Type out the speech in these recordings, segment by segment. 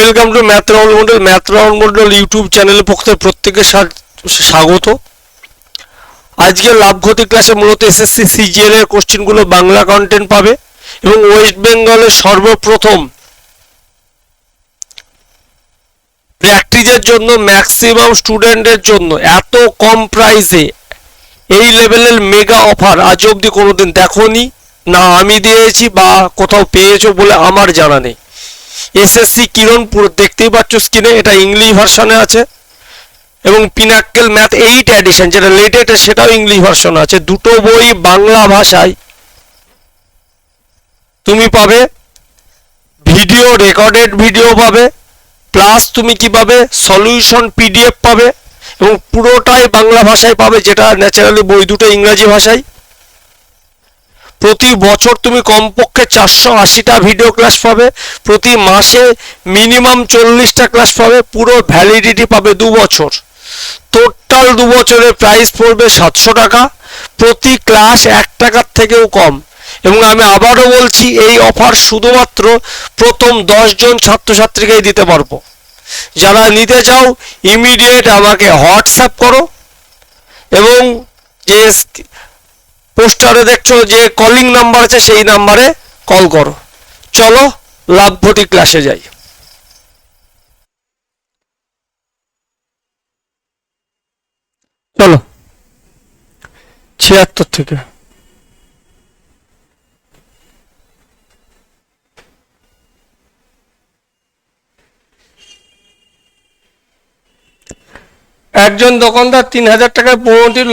Welcome to math round model. Math round model YouTube চ্যানেলের পক্ষ থেকে প্রত্যেকের স্বাগত। আজকে লাভ ক্ষতি ক্লাসে মূলত এসএসসি সিজিএল এর কোশ্চেনগুলো বাংলা কন্টেন্ট পাবে এবং ওয়েস্ট বেঙ্গলের সর্বপ্রথম প্র্যাকটিসের জন্য ম্যাক্সিমাম স্টুডেন্টের জন্য এত কম প্রাইসে এই লেভেলের মেগা অফার আজ অবধি কোনোদিন দেখোনি, না আমি দিয়েছি বা কোথাও পেয়েছো বলে আমার জানা নেই। এসএসসি কিরণপুর দেখতেই পাচ্ছ স্ক্রিনে, এটা ইংলিশ ভার্সনে আছে এবং পিনাক্কেল ম্যাথ 8 এডিশন যেটা লেটেস্ট সেটাও ইংলিশ ভার্সনে আছে। দুটো বই বাংলা ভাষায় তুমি পাবে, ভিডিও রেকর্ডেড ভিডিও পাবে, প্লাস তুমি কি পাবে সলিউশন পিডিএফ পাবে এবং পুরোটাই বাংলা ভাষায় পাবে, যেটা ন্যাচারালি বই দুটো ইংরাজি ভাষায়। প্রতি বছর তুমি কমপক্ষে 480টা ভিডিও ক্লাস পাবে, প্রতি মাসে মিনিমাম 40টা ক্লাস পাবে, পুরো ভ্যালিডিটি পাবে 2 বছর। টোটাল 2 বছরের প্রাইস পড়বে 700 টাকা, প্রতি ক্লাস 1 টাকার থেকেও কম। এবং আমি আবারও বলছি, এই অফার শুধুমাত্র প্রথম 10 জন ছাত্রছাত্রীকেই দিতে পারবো। যারা নিতে চাও ইমিডিয়েট আমাকে হোয়াটসঅ্যাপ করো এবং যে পোস্টারে দেখছো যে কলিং নাম্বার আছে সেই নাম্বারে কল করো। চলো লাভ ক্ষতি ক্লাসে যাই। চলো 76 থেকে একজন দোকানদার 3000 টাকায় 15টি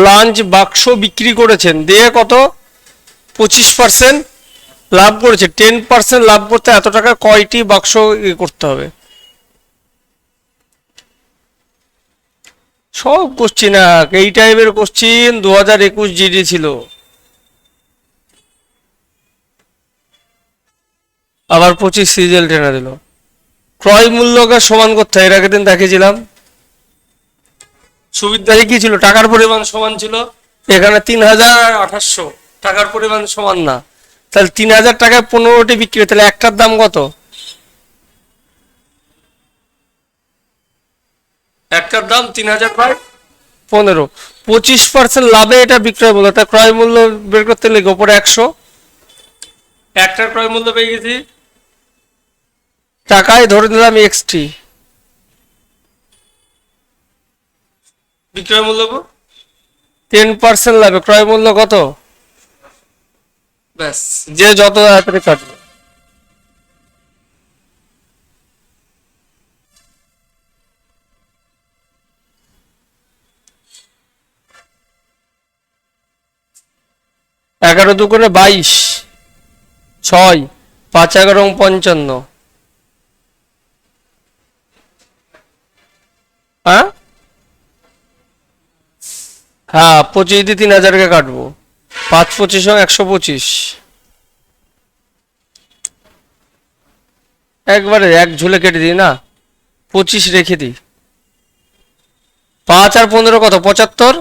লাঞ্চ বাক্স বিক্রি করেছেন, দিয়ে কত 25% লাভ করেছে। 10% লাভ করতে এত টাকা কয়টি বাক্স করতে হবে? সব কোশ্চিন এই টাইপের কোশ্চিন 2021 জিডি ছিল। আবার 25 সিরিয়াল টেনে দিল। ক্রয় মূল্যকে সমান করতে হয়, এর আগের দিন দেখিয়েছিলাম। সুবিধায় কি ছিল? টাকার পরিমাণ সমান ছিল। এখানে 3800 টাকার পরিমাণ সমান না, তাহলে 3000 টাকায় 15টি বিক্রি, তাহলে একটার দাম কত? একটার দাম 3015। 25% লাভে এটা বিক্রয় মূল্য, তা ক্রয় মূল্য বের করতে লেগে ওপরে 100, একটার ক্রয় মূল্য পেয়ে গেছি টাকায়, ধরে নিলাম এক্সটি বিক্রয় মূল্য 10% লাভে ক্রয় মূল্য কত? ব্যাস, যে যত তাড়াতাড়ি কাটবে। এগারো দুগুণে 22, 6, 5 11 55। হ্যাঁ হ্যাঁ, 25 দিয়ে 3000কে কাটবো, 5 25 125। একবারে এক ঝুলে কেটে দিই না, 25 রেখে দিই। 5 আর 15 কত? 75।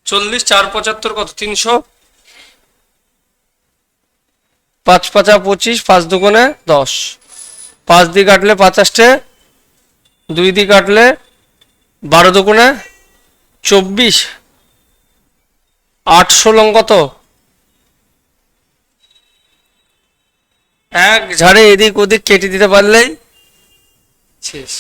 40 4 75 কত? 300। 5 5 25, 5 দুগুণে 10, 5 দিয়ে কাটলে 50টে, 2 দিয়ে কাটলে 12 দুগুণে 24, 8 লং কত? এক ঝাড়ে এদিক ওদিক কেটে দিতে পারলেই শেষ।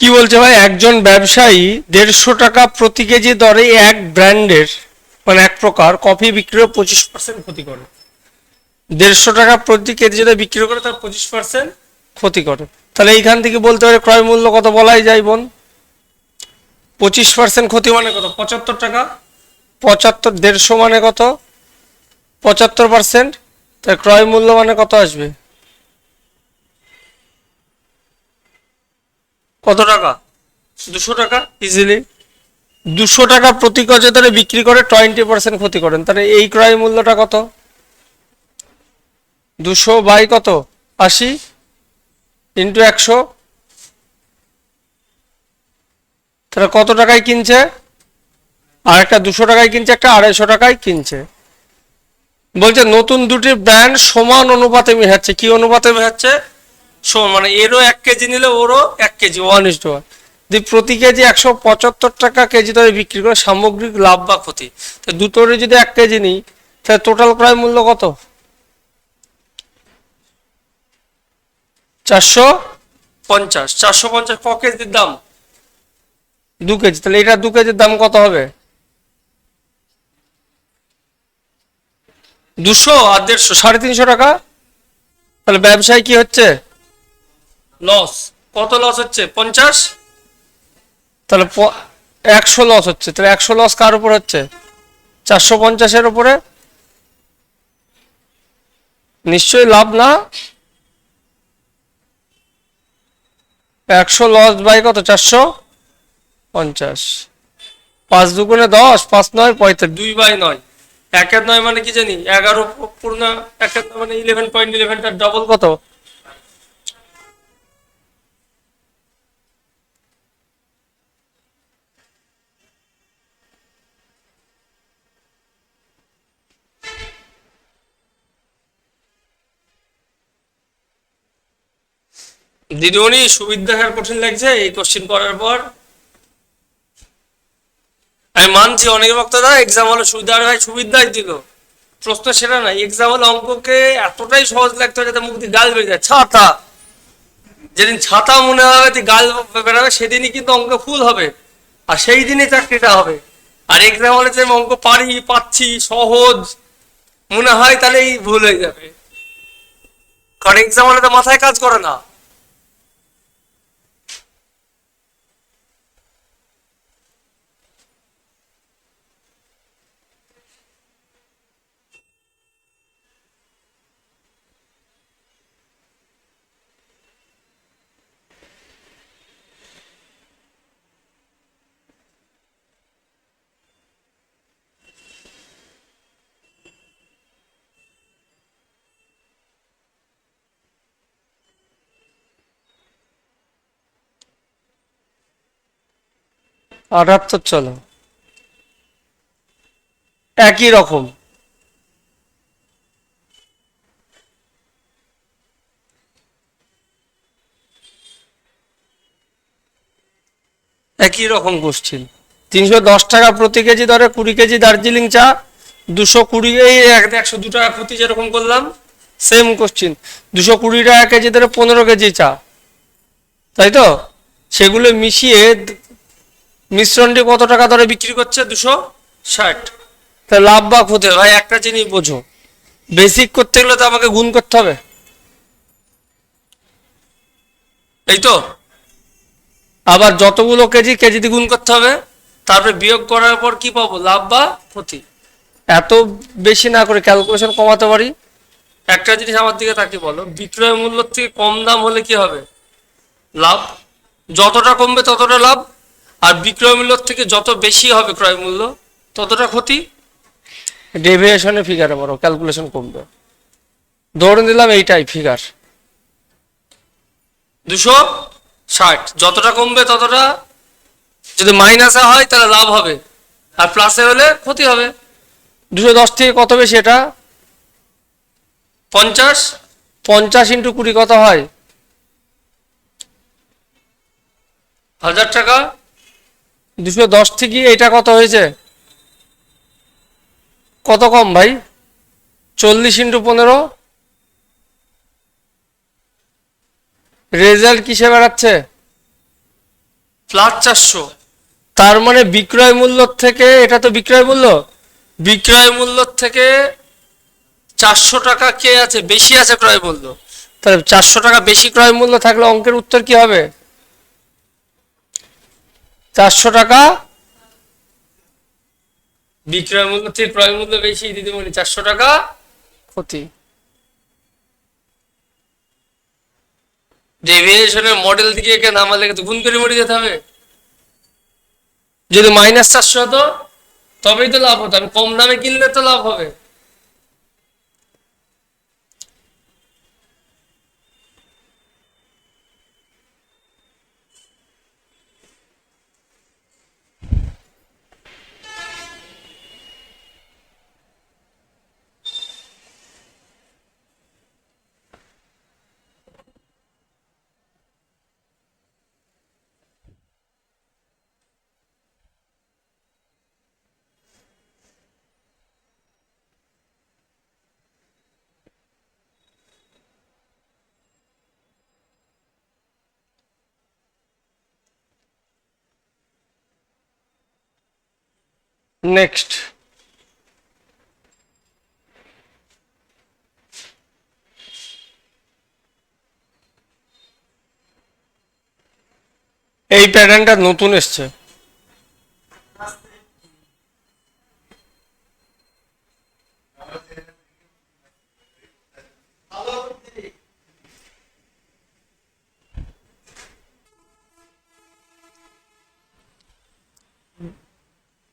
কি বলছে ভাই, একজন ব্যবসায়ী 150 টাকা প্রতি কেজি দরে এক ব্র্যান্ডের মানে এক প্রকার কফি বিক্রির 25% ক্ষতি করে। 150 টাকা প্রতি কেজি যদি বিক্রি করে তার 25% ক্ষতি করে। তাহলে এইখান থেকে বলতে পারে ক্রয় মূল্য কত, বলাই যায় বোন। 25% ক্ষতি মানে কত, 75 টাকা। 75, 150 মানে কত, 75%। তাই ক্রয় মূল্য মানে কত আসবে, কত টাকা, 200 টাকা ইজিলি। 200 টাকা প্রতি কেজি দরে বিক্রি করে 20% ক্ষতি করেন, তাহলে এই ক্রয় মূল্যটা কত, 200 বাই কত, 80 ইন্টু 100, তাহলে কত টাকায় কিনছে, আর একটা 200 টাকায় কিনছে, একটা 250 টাকায় কিনছে। বলছে নতুন দুটি ব্র্যান্ড সমান অনুপাতে মেশাচ্ছে। কি অনুপাতে মেশাচ্ছে, সমান, মানে এরও 1 কেজি নিলে ওরও 1 কেজি, 1:1। যদি প্রতি কেজি 175 টাকা কেজি দরে বিক্রি করে সামগ্রিক লাভ বা ক্ষতি, তো দুটোরই যদি 1 কেজি নিই তাহলে টোটাল ক্রয় মূল্য কত, 450। 450 ক কেজির দাম, 2 কেজি। তাহলে এটা 2 কেজির দাম কত হবে, 200 আর 150, 350 টাকা। তাহলে ব্যবসায় কি হচ্ছে, লস। কত লস হচ্ছে, 50। তাহলে 100 লস হচ্ছে। তাহলে 100 লস কার উপর হচ্ছে, 450-এর উপরে। নিশ্চয়ই লাভ না, 100 লস বাই কত, 450। 5 দুগুণে 10, 5 9 45, 2/9। 1/9 মানে কি জানি, 11 পূর্ণ 1/9 মানে 11.11, তার ডবল কত, দিদিমণি সুবিধা আর কঠিন লাগছে এই কোশ্চেন করার পর। আমি মানছি অনেক বক্তারা এক্সাম হলে সুবিধা, ভাই সুবিধাই দিল, প্রশ্ন সেটা নাই। এক্সাম হলে অঙ্ককে এতটাই সহজ লাগতো যাতে মুখ দিয়ে গাল বেরিয়ে যায়। ছাতা, যেদিন ছাতা মনে হবে তুই গাল বেরাবে সেদিনই কিন্তু অঙ্ক ফুল হবে, আর সেই দিনই চাকরিটা হবে। আর এক্সাম হলে যে অঙ্ক পাচ্ছি সহজ মনে হয় তাহলেই ভুল হয়ে যাবে, কারণ এক্সাম হলে তো মাথায় কাজ করে না। আটাত্তর, চলো একই রকম। একই রকম কোশ্চিন। 310 টাকা প্রতি কেজি দরে 20 কেজি দার্জিলিং চা, 220, এই 102 টাকা প্রতি, যেরকম করলাম সেম কোশ্চিন। 220 টাকা কেজি দরে 15 কেজি চা, তাই তো। সেগুলো মিশিয়ে মিশ্রণটি কত টাকা দরে বিক্রি করছে, 260। তা লাভ বা ক্ষতি, ভাই একটা জিনিস বোঝো, বেসিক করতে গেলে তো আমাকে গুণ করতে হবে, এই তো। আবার যতগুলো কেজি কেজি দিয়ে গুণ করতে হবে, তারপরে বিয়োগ করার পর কি পাবো, লাভ বা ক্ষতি। এত বেশি না করে ক্যালকুলেশন কমাতে পারি। একটা জিনিস আমার দিকে তাকিয়ে বলো, বিক্রয় মূল্য থেকে কম দাম হলে কি হবে, লাভ। যতটা কমবে ততটা লাভ, আর বিক্রয় মূল্য থেকে যত বেশি হবে ক্রয় মূল্য ততটা ক্ষতি। ডেভিয়েশনের ফিগারে বড় ক্যালকুলেশন কমবে। ধরে নিলাম এইটাই ফিগার 260, যতটা কমবে ততটা, যদি মাইনাসে হয় তাহলে লাভ হবে, আর প্লাসে হলে ক্ষতি হবে। 210 থেকে কত বেশি, এটা 50। 50 ইন্টু 20 কত হয়, 1000 টাকা। 210 থেকে এটা কত হয়েছে, কত কম ভাই, 40 ইন্টু 15। রেজাল্ট কিসে বেড়াচ্ছে, +400, তার মানে বিক্রয় মূল্য থেকে, এটা তো বিক্রয় মূল্য, বিক্রয় মূল্য থেকে 400 টাকা কে আছে, বেশি আছে ক্রয় মূল্য। তাহলে 400 টাকা বেশি ক্রয় মূল্য থাকলে অঙ্কের উত্তর কি হবে? 400 টাকা বিক্রয় মূল্য থেকে ক্রয় মূল্য বেশি, দিদিমণি 400 টাকা ক্ষতি। ডেভিয়েশনের মডেল দিকে একে নামালে তো গুণ করে মরে যেতে হবে। যদি -400 হতো তবেই তো লাভ হতো, আমি কম দামে কিনলে তো লাভ হবে। নেক্সট, এই প্যাটার্নটা নতুন এসছে।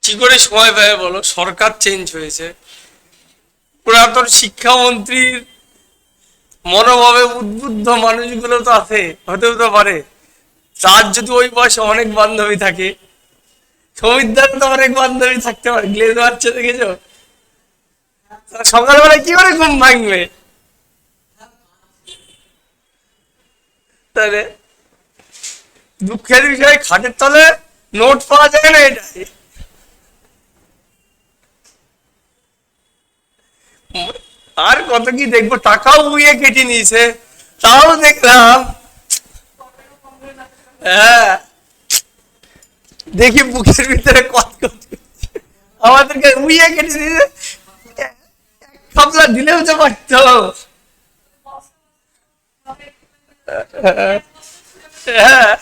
কি করে সময় পাবে বলো, সরকার চেঞ্জ হয়েছে, পুরাতন শিক্ষামন্ত্রীর মনোভাবে উদ্বুদ্ধ মানুষগুলো তো আছে, হতেও তো পারে তার যদি ওই বয়সে অনেক বান্ধবী থাকে, সমীরদার তো অনেক বান্ধবী থাকতে পারে, গ্লেজ মারছে দেখেছো, সকালবেলা কি করে ঘুম ভাঙবে? তাহলে দুঃখের বিষয় খাটের তলে নোট পাওয়া যায় না, এটাই। আর কত কি দেখবো, টাকাও বুয়ে কেটে নিয়েছে, তাও দেখলাম। হ্যাঁ, দেখি বুকের ভিতরে কত আমাদেরকে উইয়ে কেটে দিয়েছে, খাপলা দিলেও তো পারত। হ্যাঁ,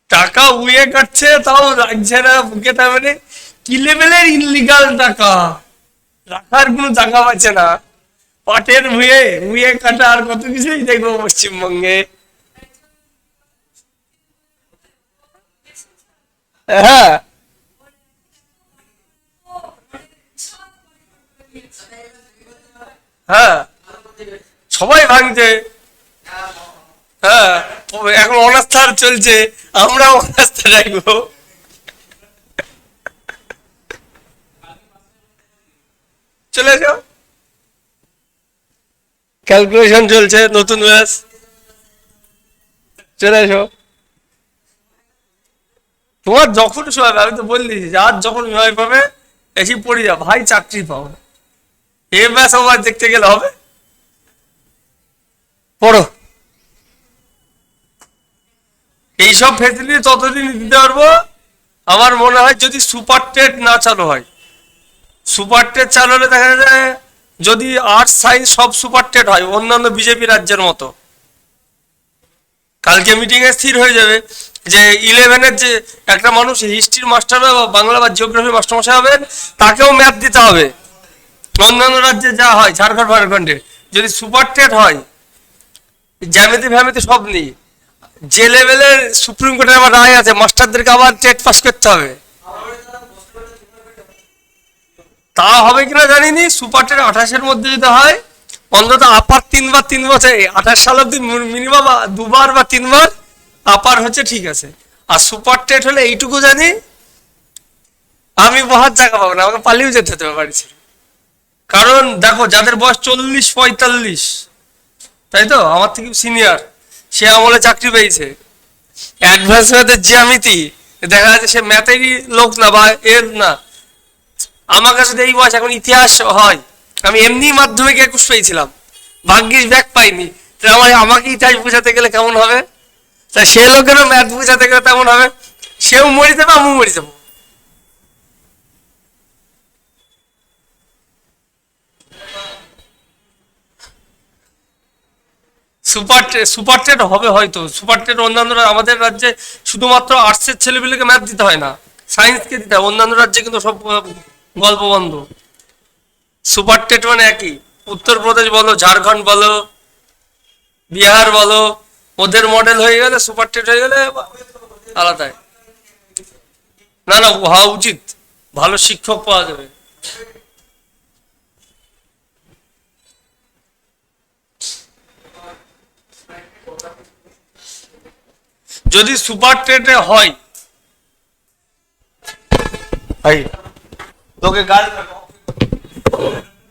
টাকা উইয়ে কাটছে তাও রাখছে না বুকে, তার মানে কি লেভেলের ইনলিগাল টাকা, রাখার কোনো জায়গা পাচ্ছে না। পাটের ভুয়ে ভুয়ে কাটা আর কত কিছুই দেখবো পশ্চিমবঙ্গে। হ্যাঁ, হ্যাঁ, সবাই ভাঙছে। হ্যাঁ, এখন অনাস্থার চলছে, আমরা অনাস্থা রাখবো। চলে যাও, ক্যালকুলেশন চলছে, নতুন ব্যাস, চলে এসো। তোমার যখন সময় পাবে, আমি তো বললি যার যখন সময় পাবে এসে পড়ে যাও, ভাই চাকরি পাও, এ ব্যাস আমার দেখতে গেলে হবে, পড়ো। এইসব ফেসিলিটি ততদিন দিতে পারবো আমার মনে হয় যদি সুপার টেট না চালু হয়। সুপার টেট চালু হলে দেখা যায় যদি আর্টস সায়েন্স সব সুপার টেট হয় অন্যান্য বিজেপি রাজ্যের মতো, কালকে মিটিং এ স্থির হয়ে যাবে যে 11-এর যে একটা মানুষ হিস্ট্রির মাস্টার বা বাংলা বা জিওগ্রাফি মাস্টারমশাই হবেন, তাকেও ম্যাথ দিতে হবে। অন্যান্য রাজ্যে যা হয় ঝাড়খণ্ড ফাড়খণ্ডে, যদি সুপার টেট হয় জ্যামিতি ফ্যামিতি সব নেই, যে লেভেলের সুপ্রিম কোর্টের আবার রায় আছে মাস্টারদেরকে আবার টেট পাস করতে হবে। তা হবে কিনা জানিনি, সুপার টেট 28-এর মধ্যে যদি হয় অন্তত আপার 3 বছর 28 সাল অব্দি মিনিমাম 2বার বা 3বার আপার হচ্ছে, ঠিক আছে। আর সুপার টেট হলে এইটুকু জানি আমি বহার জায়গা পাবো না, আমাকে পালিয়েও যেতে হতে হবে বাড়ি ছেড়ে। কারণ দেখো যাদের বয়স 40-45, তাই তো, আমার থেকে সিনিয়র, সে আমলে চাকরি পেয়েছে, অ্যাডভান্স ম্যাথের জ্যামিতি দেখা যাচ্ছে সে ম্যাথেরই লোক না বা এর না। আমার কাছে এই বয়স এখন ইতিহাস হয়, আমি এমনি মাধ্যমিক 21 পেয়েছিলাম, ভাগ্যিস ব্যাক পাইনি, আমাকে ইতিহাস বোঝাতে গেলে কেমন হবে। তা সে লোকেরও ম্যাথ বুঝাতে গেলে তেমন হবে, সেও মরে যাবে, আমিও মরে যাবো। সুপার টেট হবে হয়তো, সুপার টেট অন্যান্য আমাদের রাজ্যে শুধুমাত্র আর্টসের ছেলেপিলেকে ম্যাথ দিতে হয় না, সায়েন্সকে দিতে হয়। অন্যান্য রাজ্যে কিন্তু সব গল্প বন্ধ। সুপার টেট মানে একই, উত্তরপ্রদেশ বলো, ঝাড়খণ্ড বলো, বিহার বলো, ওদের মডেল হয়ে গেলে, সুপার টেট হয়ে গেলে আলাদাই। না না, হওয়া উচিত, ভালো শিক্ষক পাওয়া যাবে। যদি সুপার টেটে হয়, ভাই তোকে গাল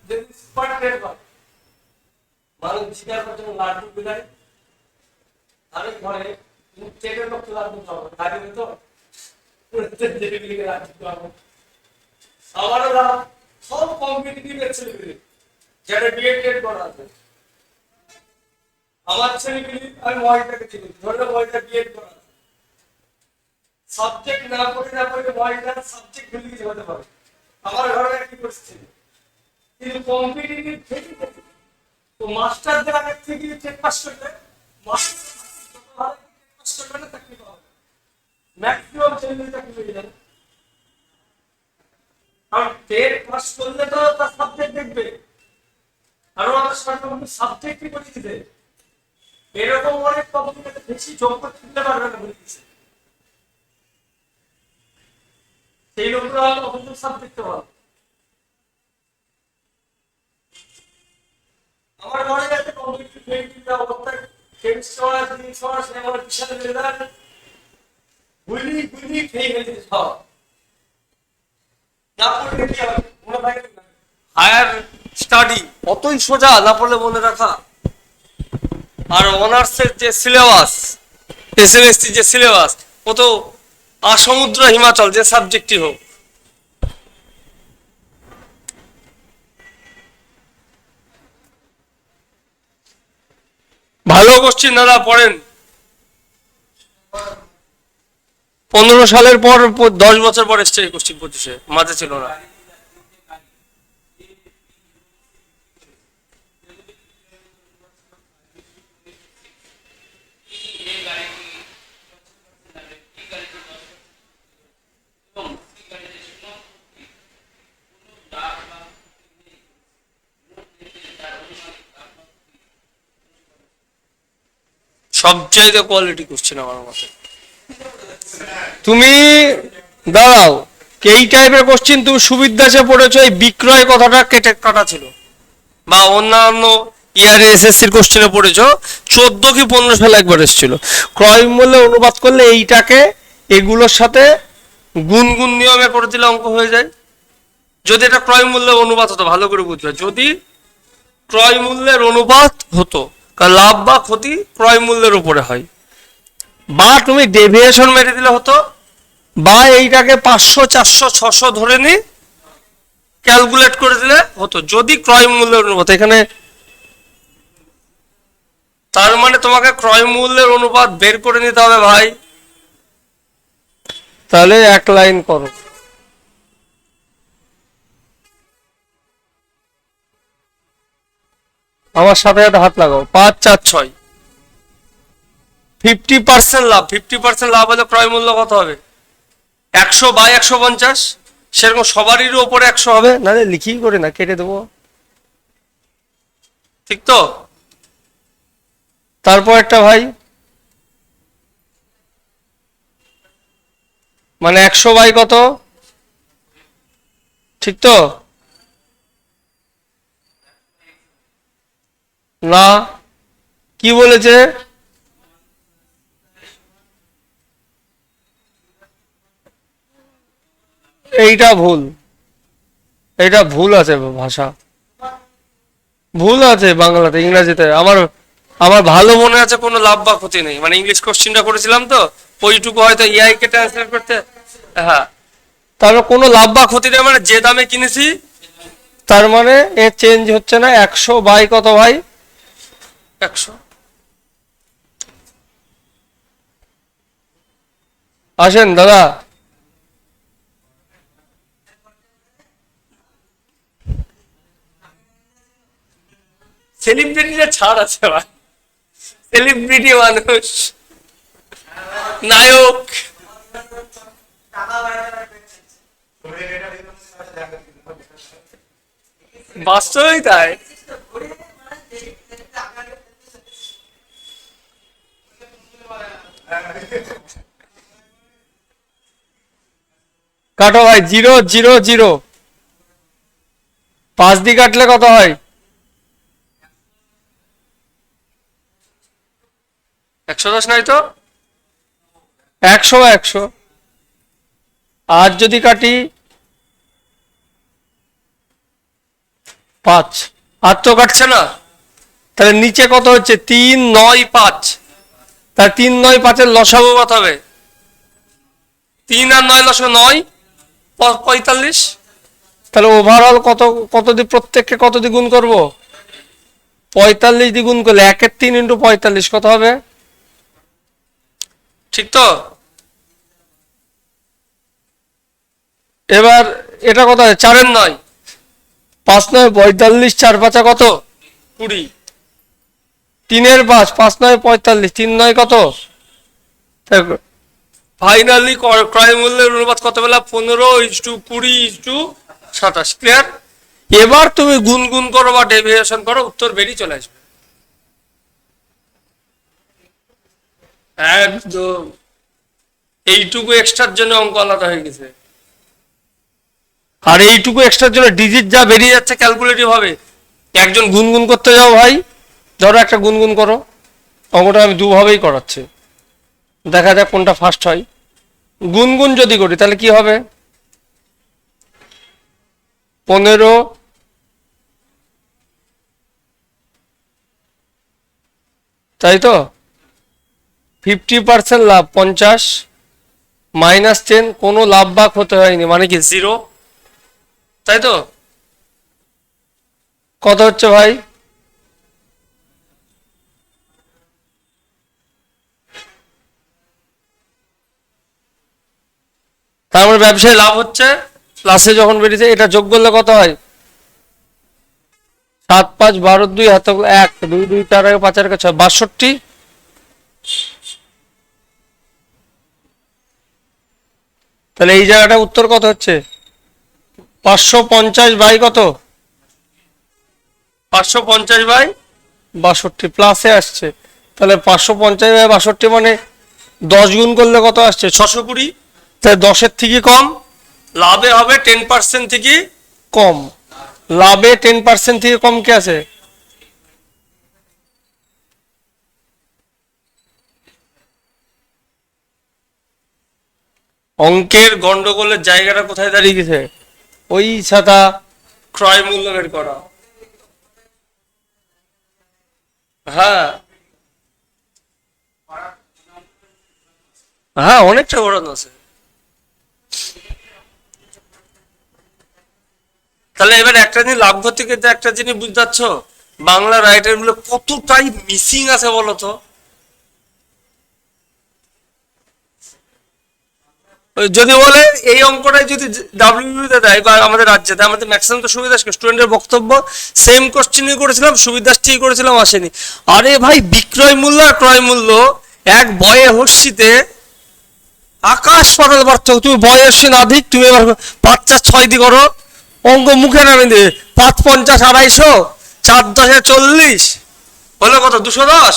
যদি সুপার টেট হয়, মানুষ স্বীকার করছে লাড্ডু বিলায়, আমি ঘরে টেটের লোক লাড্ডু খাবো, খাবি তো আমারও সব কম্পিটিটিভ ছেলেগুলি যারা বিএড টেট করা আছে, আমার ছেলেগুলি আমি মহিলাকে চিনি, ধরলে মহিলা বিএড করা আছে, সাবজেক্ট না পড়ে মহিলা সাবজেক্ট ভুলে কিছু হতে পারে। আমার ঘরে একই পরিস্থিতি, কিন্তু কম্পিটিটিভ থেকে তো মাস্টারদের আগে থেকে টেট পাস করলে ম্যাক্সিমাম ছেলেমেয়ে চাকরি পেয়ে যাবে। কারণ টেট পাস করলে তো তার সাবজেক্ট দেখবে, আর ওরা সাবজেক্টই করে দিতে, এরকম অনেক কম্পিটিশনে বেশি যোগ্য দিতে পারবে না বলে দিচ্ছে, সেই লোকরা অন্য সাবজেক্ট ভালো। আমার ঘরে একটা কম্পিটিটিভ পেইন্টিং অবস্থায় কেমিস্ট্রি ফিজিক্স সে আমার বিশাল রেজাল্ট গুলি খেয়ে গেছে সব, না পড়লে কি হবে মনে থাকে না। হায়ার স্টাডি অতই সোজা, না পড়লে মনে রাখা। আর অনার্সের যে সিলেবাস, এসএমএসটি যে সিলেবাস, ও তো আসমুদ্র হিমাচল, যে সাবজেক্টই হোক। ভালো কোশ্চিন দাদা পড়েন। 15 সালের পর 10 বছর পর এসছে এই কোশ্চিন, 25-এ মাঝে ছিল না। সবচাইতে কোয়ালিটি কোশ্চেন আমার মতে। তুমি দাঁড়াও, এই টাইপের কোশ্চেন তুমি সুবিদ্যাসে পড়েছো, এই বিক্রয় কথাটা কেটে কাটা ছিল, বা অন্যান্য ইয়ারে এসএসসির কোশ্চেনে পড়েছো, 14 কি 15 সালে একবার এসেছিল। ক্রয় মূল্যে অনুবাদ করলে এইটাকে এগুলোর সাথে গুণ নিয়মে করে দিলে অঙ্ক হয়ে যায়। যদি এটা ক্রয় মূল্যের অনুপাত হতো, ভালো করে বুঝবে, যদি ক্রয় মূল্যের অনুপাত হতো, কারণ লাভ বা ক্ষতি ক্রয় মূল্যের উপরে হয়, বা তুমি ডেভিয়েশন মেরে দিলে হতো, বা এইটাকে 500 400 600 ধরে নি ক্যালকুলেট করে দিলে হতো, যদি ক্রয় মূল্যের অনুপাত এখানে। তার মানে তোমাকে ক্রয় মূল্যের অনুপাত বের করে নিতে হবে ভাই। তাহলে এক লাইন করো, আমার সাথে সাথে হাত লাগাও। 5 4 6 50% লাভ, 50% লাভ হলে ক্রয় মূল্য কত হবে? 100/150। সেরকম সবারই উপরে 100 হবে, না লিখি করে না, কেটে দেবো, ঠিক তো? তারপর একটা ভাই, মানে 100 বাই কত, ঠিক তো? না, কি বলেছে? এইটা ভুল, এটা ভুল আছে, ভাষা ভুল আছে বাংলাতে, ইংরেজিতে আমার আমার ভালো মনে আছে কোনো লাভ বা ক্ষতি নেই, মানে ইংলিশ কোশ্চেনটা করেছিলাম তো, ওইটুকু হয়তো এআই কে ট্রান্সলেট করতে। হ্যাঁ, তারপর কোনো লাভ বা ক্ষতি নেই, মানে যে দামে কিনেছি তার মানে এ চেঞ্জ হচ্ছে না। 100 বাই কত ভাই? 100। আসেন দাদা। সেলিব্রিটিরা ছাড় আছে ভাই, সেলিব্রিটি মানুষ, নায়ক। বাস্তবেই তাই। কাটো ভাই, 0 0 0। 5 দিয়ে কাটলে কত হয়? 110 নাই তো, 100 100। আর যদি কাটি 5, আর তো কাটছে না, তাহলে নিচে কত হচ্ছে? 3 9 5। তাহলে 3 9 5-এর লসাগু কত হবে? 3 আর 9 লসাগু 9 45। তাহলে ওভারঅল কত, কত দিয়ে প্রত্যেককে কত দিয়ে গুণ করবো? 45 দিয়ে গুণ করলে 1-এর 3 × 45 কত হবে? ঠিক তো? এবার এটা কত হয়? 4-এর 9, 5 9 45, 4 5 কত? 20। 3-এর 5, 5 9 45, 3 9 কত? ফাইনালি ক্রয় মূল্যের অনুপাত কত বেলা? 15:20:27। ক্লিয়ার? এবার তুমি গুণ গুণ করো বা ডেভিয়েশন করো, উত্তর বেরিয়ে চলে আসবে একদম। এইটুকু এক্সট্রার জন্য অঙ্ক আলাদা হয়ে গেছে, আর এইটুকু এক্সট্রার জন্য ডিজিট যা বেরিয়ে যাচ্ছে ক্যালকুলেটিভ হবে। একজন গুনগুন করতে যাও ভাই, ধরো একটা গুনগুন করো, অঙ্কটা আমি দুভাবেই করাচ্ছি, দেখা যাক কোনটা ফার্স্ট হয়। গুনগুন যদি করি তাহলে কি হবে? 15, তাই তো? 50% লাভ 50, -10, কোনো লাভ বাক হতে হয়নি, মানে কি 0, তাই তো? কত হচ্ছে ভাই? তারপরে ব্যবসায় লাভ হচ্ছে, প্লাসে যখন বেরিয়েছে, এটা যোগ করলে কত হয়? 7 5 12 2 হাতে 1 2 2 4 5 6 62। তাহলে এই জায়গাটা উত্তর কত হচ্ছে? 550 বাই কত? 550 বাই 62, প্লাসে আসছে। তাহলে 550 বাই 62 মানে 10 গুণ করলে কত আসছে? 620। তাই 10-এর থেকে কম, লাভে হবে 10% থেকে কম। লাভে 10% থেকে কম কি আছে? অঙ্কের গন্ডগোলের জায়গাটা কোথায় দাঁড়িয়ে গেছে? ওই ছাতা ক্রয় মূল্য বের করা। হ্যাঁ হ্যাঁ, অনেকটা ঘোরানো আছে। তাহলে এবার একটা জিনিস লাভ থেকে একটা জিনিস বুঝতে পারছো, বাংলা রাইটার গুলো কতটাই মিসিং আছে বলতো। যদি বলে এই অঙ্কটাই যদি ডাব্লিউবিতে দেয় বা আমাদের রাজ্যে দেয়, আমাদের ম্যাক্সিমাম তো সুবিধা স্টুডেন্টের বক্তব্য সেম কোশ্চেনই করেছিলাম, সুবিধা ঠিক করেছিলাম, আসেনি। আরে ভাই, বিক্রয় মূল্য আর ক্রয় মূল্য এক বয়ে হর্ষিতে আকাশ পাতাল পার্থক্য। তুমি বয়ে হর্ষি না দিক, তুমি এবার 5 4 6 দিয়ে করো, অঙ্ক মুখে নামে দেবে। 5 50 250, 4 10 40, হলো কত? 210।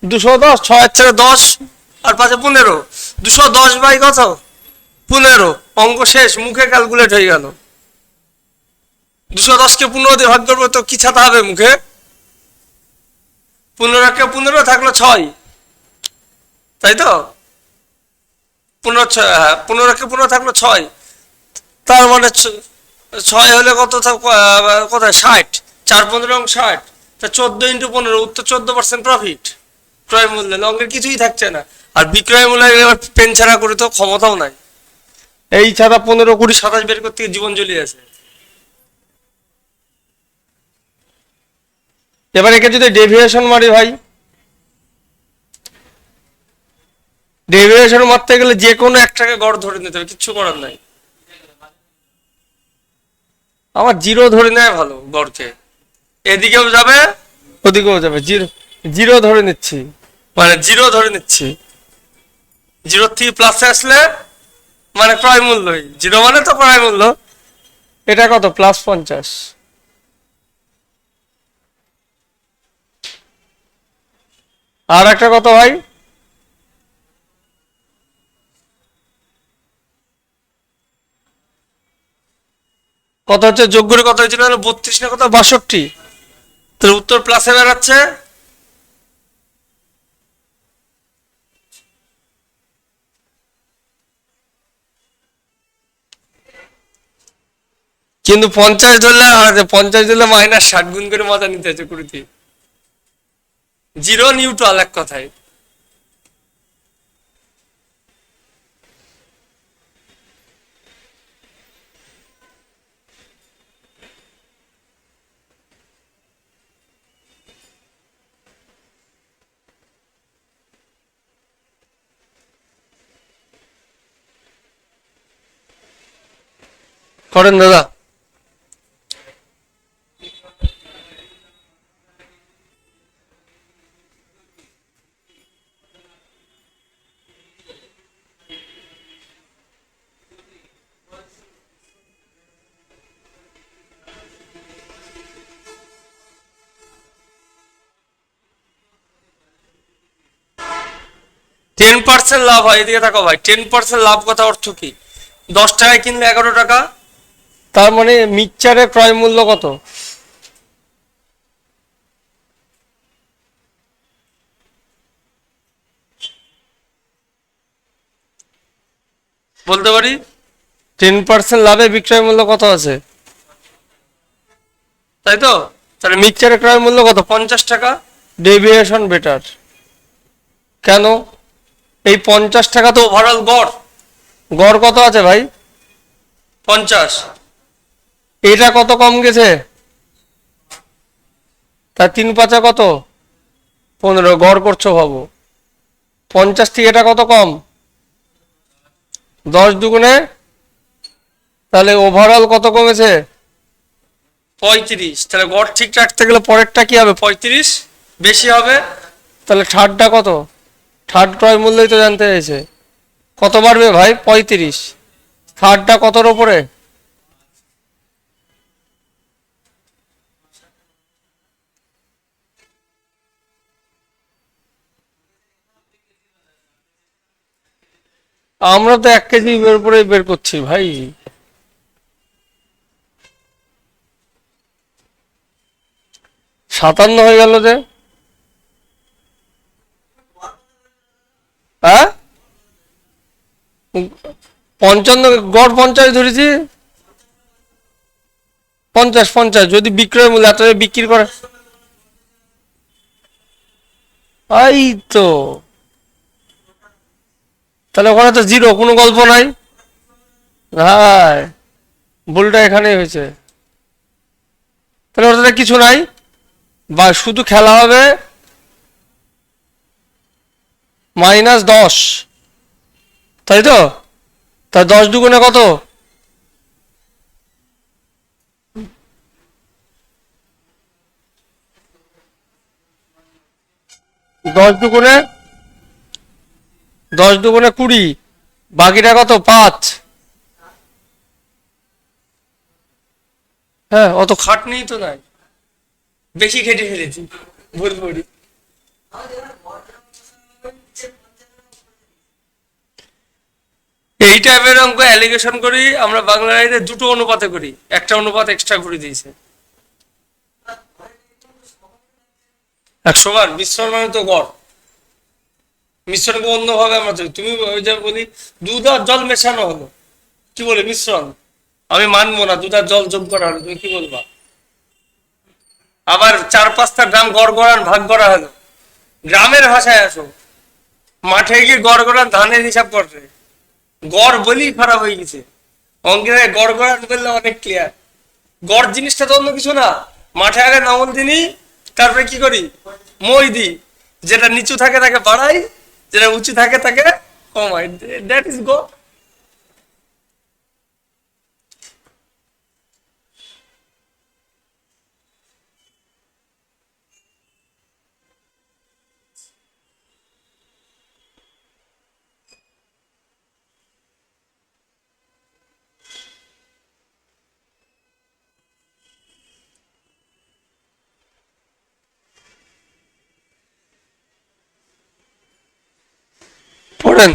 210, 6 4 10 আর 5 15, 210 বাই কত? 15। অঙ্ক শেষ, মুখে ক্যালকুলেট হয়ে গেল। 210-কে 15 দিয়ে ভাগ করবো তো কি ছাতা হবে মুখে? 15-কে 15 থাকলো 6, তাই তো? 15 হ্যাঁ, 15-কে 15 থাকলো 6, তার মানে 6 হলে কত কোথায়? 60, 4 15 60, তা 14 × 15, উত্তর 14% প্রফিট। ক্রয় মূল্যে অঙ্কের কিছুই থাকছে না। আর বিক্রয় মূল্য এবার পেন ছাড়া করে তো ক্ষমতাও নাই। এই ছাড়া 15 20 27 বের করতে জীবন জ্বলিয়ে আছে। এবার একে যদি ডেভিয়েশন মারি ভাই, ডেভিয়েশন মারতে গেলে যে কোনো একটাকে গড় ধরে নিতে হবে, কিচ্ছু করার নাই। আমার জিরো ধরে নেয় ভালো গড়কে, এদিকেও যাবে ওদিকেও যাবে, জিরো জিরো ধরে নিচ্ছি, মানে জিরো ধরে নিচ্ছি। জিরো থেকে প্লাসে আসলে মানে ক্রয় মূল্যই, জিরো মানে তো ক্রয় মূল্য। এটা কত? +50। আর একটা কত ভাই? কত হচ্ছে? যোগ্যরে কত হয়েছিল? 32 না কত? 62। তাহলে উত্তর প্লাসে বেড়াচ্ছে। কিন্তু 50 ধরলে, 50 ধরলে -60 গুণ করে মজা নিতে হচ্ছে কুড়িতে। জিরো নিউট্রাল এক কথায়। করেন দাদা। টেন পার্সেন্ট লাভ হয়, এদিকে থাকো ভাই। 10% লাভ কথা অর্থ কি? 10 টাকায় কিনলে 11 টাকা, তার মানে মিক্সচারের ক্রয় মূল্য কত? বলতে পারি 10% লাভে বিক্রয় মূল্য কত আছে, তাই তো? তাহলে মিক্সচারের ক্রয় মূল্য কত? 50 টাকা। ডেভিয়েশন বেটার কেন? এই 50 টাকা তো ওভারঅল গড়। গড় কত আছে ভাই? 50। এটা কত কম গেছে? তার 3 × 5 কত? 15। গড় করছো ভাবো, 50 থেকে এটা কত কম? 10 দুগুণে, তাহলে ওভারঅল কত কমেছে? 35। তাহলে গড় ঠিক রাখতে গেলে পরেরটা কি হবে? 35 বেশি হবে। তাহলে থার্ডটা কত? থার্ড ক্রয় মূল্যই তো জানতে চাইছে। কত বাড়বে ভাই? 35। থার্ডটা কতর ওপরে? আমরা তো 1 কেজি বের করে বের করছি ভাই। সাতান্ন হয়ে গেল যে। হ্যাঁ, 55, গড় 50 ধরেছি। 50 যদি বিক্রয় মূল্য এত বিক্রি করে, এই তো। তাহলে ওখানে তো জিরো, কোনো গল্প নাই। হ্যাঁ, ভুলটা এখানেই হয়েছে। তাহলে ওটাতে কিছু নাই, বা শুধু খেলা হবে -10, তাই তো? তা 10 দুগুণে কত? 10 দুগুণে 20, বাকিটা কত? 5। হ্যাঁ, অত খাটনি তো নাই, বেশি খেটে ফেলেছি, ভুল করি। এই টাইপের অঙ্ক অ্যালিগেশন করি আমরা বাংলায়, দুটো অনুপাতে করি, একটা অনুপাত এক্সট্রা করে দিয়েছে। 100 বার মিশ্রণ মানে তো গড়। মিশ্রণকে অন্যভাবে আমরা ধরি, তুমি ওই যে বলি দুধ আর জল মেশানো হলো, কি বলে? মিশ্রণ। আমি মানবো না, দুধ আর জল যোগ করা হলো, তুমি কি বলবা? আবার 4-5টা গ্রাম গড় গড়ান ভাগ করা হলো, গ্রামের ভাষায় আসো। মাঠে গিয়ে গড় গড়ান ধানের হিসাব করছে, গড় বলেই খারাপ হয়ে গেছে। অঙ্কের গড় গড়ান করলে অনেক ক্লিয়ার। গড় জিনিসটা তো অন্য কিছু না। মাঠে আগে নমল দিনই, তারপরে কি করি? মই দিই। যেটা নিচু থাকে তাকে বাড়াই, যেটা উঁচু থাকে তাকে ও মাই, দ্যাট ইজ গো। পড়েন।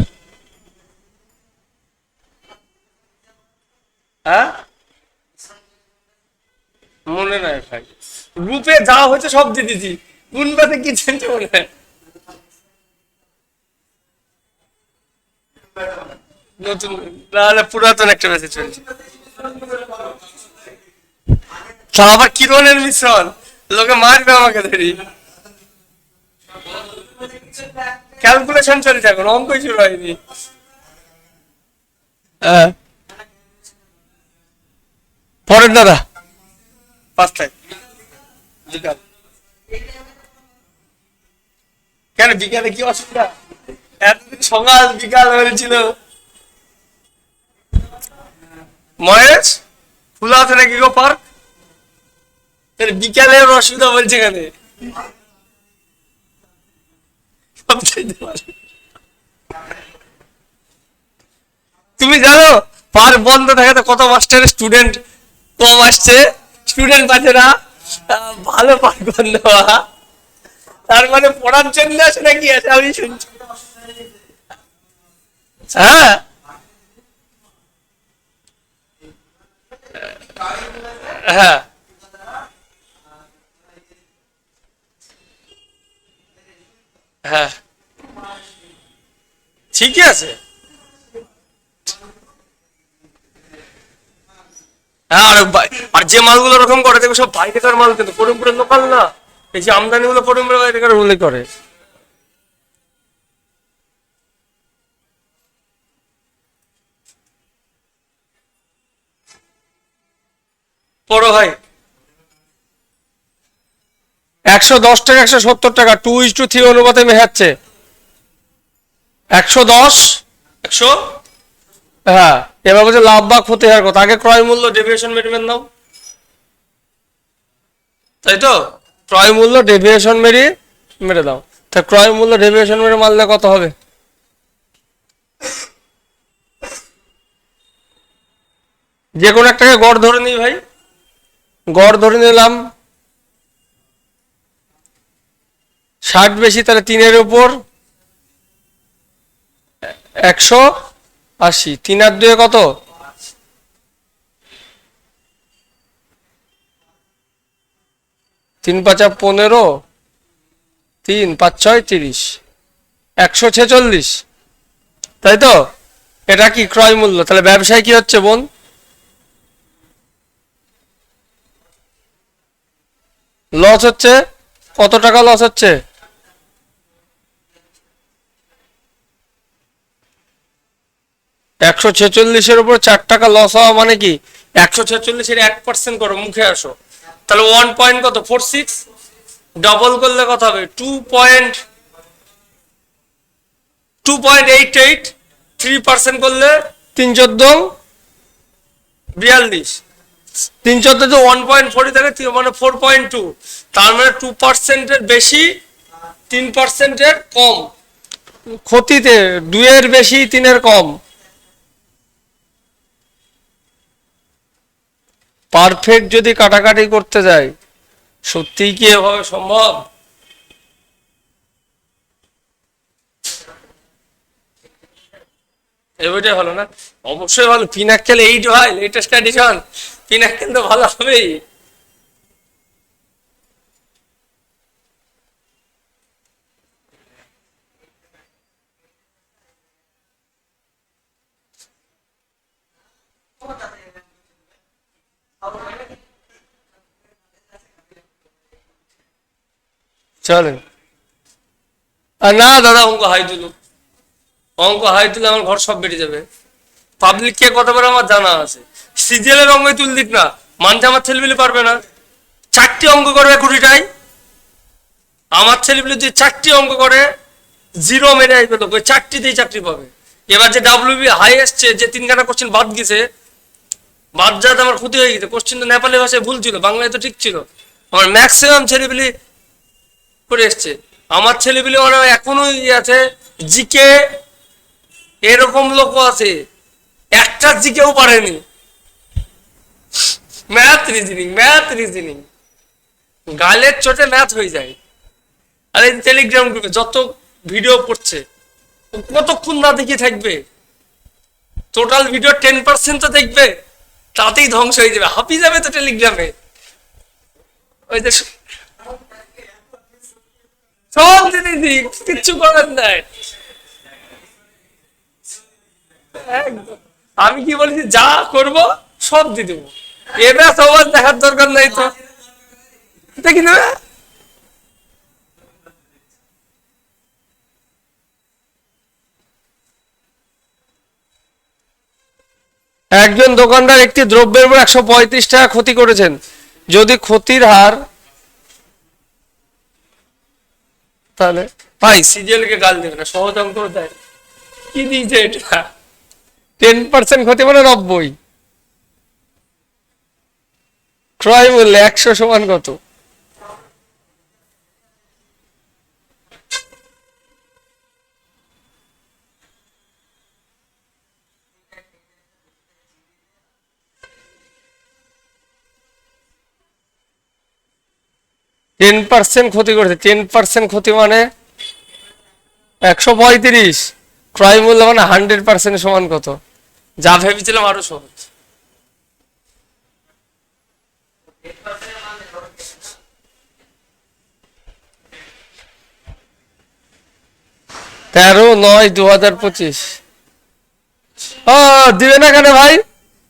হ্যাঁ, মনে নাই ভাই, গ্রুপে যা হয়েছে সব দিয়ে দিছি, কোন পাতে কি চেঞ্জ মনে হয়। নতুন নাহলে পুরাতন একটা মেসেজ চলছে। তা আবার কিরণের মিশ্রণ, লোকে মারবে আমাকে ধরি। ক্যালকুলেশন চলছে এখন, অঙ্কই শুরু হয়নি। হ্যাঁ, পরের দাদা 5টায় বিকাল। কেন বিকালে কি অসুবিধা? এতদিন সকাল বিকাল হয়েছিল। মহেশ খোলা আছে নাকি গো পার্ক? বিকালে অসুবিধা বলছে কেন? তুমি জানো পার্ক বন্ধ থাকে তো কত মাস্টারের স্টুডেন্ট কম আসছে, স্টুডেন্ট পাচ্ছে না। ভালো পার্ক বন্ধ হওয়া তার মানে পড়ার জন্য আসে নাকি আছে, আমি শুনছি। হ্যাঁ, হ্যাঁ, হ্যাঁ, ঠিকই আছে। হ্যাঁ, আর যে মালগুলো ওরকম করে দেখবে সব বাইরেকার মাল, কিন্তু ফরিদপুরের লোকাল না। এই যে আমদানি গুলো ফরিদপুরের বাইরেকার বলে করে। পড়ো ভাই। 110 টাকা 170 টাকা 2:3 অনুপাতে মেহাচ্ছে। 110 100। হ্যাঁ, এবার বলছে লাভ বা ক্ষতি হওয়ার কথা, আগে ক্রয় মূল্য ডেভিয়েশন মেরবেন নাও, তাই তো? ক্রয় মূল্য ডেভিয়েশন মেরে দাও। তা ক্রয় মূল্য ডেভিয়েশন মেরে মারলে কত হবে? যে কোনো একটাকে গড় ধরে নিই ভাই, গড় ধরে নিলাম। 60 বেশি, তাহলে 3-এর উপর 180। 3 আর 2 কত? 3 5 15, 3 5 6 30, 146, তাই তো? এটা কি ক্রয় মূল্য? তাহলে ব্যবসায় কি হচ্ছে বোন? লস হচ্ছে। কত টাকা লস হচ্ছে? 146-এর উপর 4 টাকা লস হওয়া মানে কি? 146-এর 1% করো, মুখে আসো। তাহলে 1 পয়েন্ট কত? 46। ডবল করলে কত হবে? 2.88। 3% করলে 3 14 42। 3 14 যে 1.4 থাকে মানে 4.2, তার মানে 2%-এর বেশি 3%-এর কম ক্ষতিতে, 2-এর বেশি 3-এর কম। পারফেক্ট যদি কাটাকাটি করতে যায়, সত্যিই কি এভাবে সম্ভব? এবারটাই ভালো না? অবশ্যই ভালো। পিনাক্কেল 8 ভাই, লেটেস্ট এডিশন। পিনাক্কেল তো ভালো হবেই। চলেন। আর না দাদা, অঙ্ক হাই তুলো আমার ঘর সব বেড়ে যাবে। পাবলিক কে কতবার আমার জানা আছে। সিজিএলের অঙ্কই তুল দিক না, মানতে আমার ছেলেপিলে পারবে না। 4টি অঙ্ক করবে 20টায়, আমার ছেলেপিলে যদি 4টি অঙ্ক করে 0 মেরে আসবে, লোক ওই 4টিতেই চাকরি পাবে। এবার যে ডাব্লিউবি হাই এসছে, যে 3খানা কোশ্চেন বাদ গেছে, বাদ যাতে আমার ক্ষতি হয়ে গেছে। কোশ্চেন তো নেপালি ভাষায় ভুল ছিল, বাংলায় তো ঠিক ছিল। আমার ম্যাক্সিমাম ছেলেপিলি করে এসছে। আমার ছেলেপিলি মানে এখনো আছে জিকে, এরকম লোকও আছে একটা জিকেও পারেনি। ম্যাথ রিজনিং গালের চোটে ম্যাথ হয়ে যায়। আর এই টেলিগ্রাম গ্রুপে যত ভিডিও পড়ছে, ও কতক্ষণ না দেখিয়ে থাকবে? টোটাল ভিডিও 10% তো দেখবে, তাতেই ধ্বংস হয়ে যাবে, হাঁপিয়ে যাবে তো টেলিগ্রামে। ওই যে সব জিনিস কিচ্ছু করার নাই। একদম। আমি কি বলেছি, যা করব সব দিয়ে দেবো, এবার সবার দেখার দরকার নাই তো, দেখি নেবে। একজন দোকানদার একটি দ্রব্যের উপর 135 টাকা ক্ষতি করেছেন। যদি ক্ষতির হার, তাহলে ভাই সিজিএল কে গাল দেবে না, সহজ অঙ্ক দেয় কি দিয়েছে এটা, 10% ক্ষতি মানে 90। ক্রয় মূল্য 100 সমান কত? টেন পার্সেন্ট ক্ষতি করেছে, 10% ক্ষতি মানে 135। ক্রয় মূল্য মানে 100% সমান কত? যা ভেবেছিলাম আরো সহজ। তেরো নয় 2025। দিবে না কেন ভাই?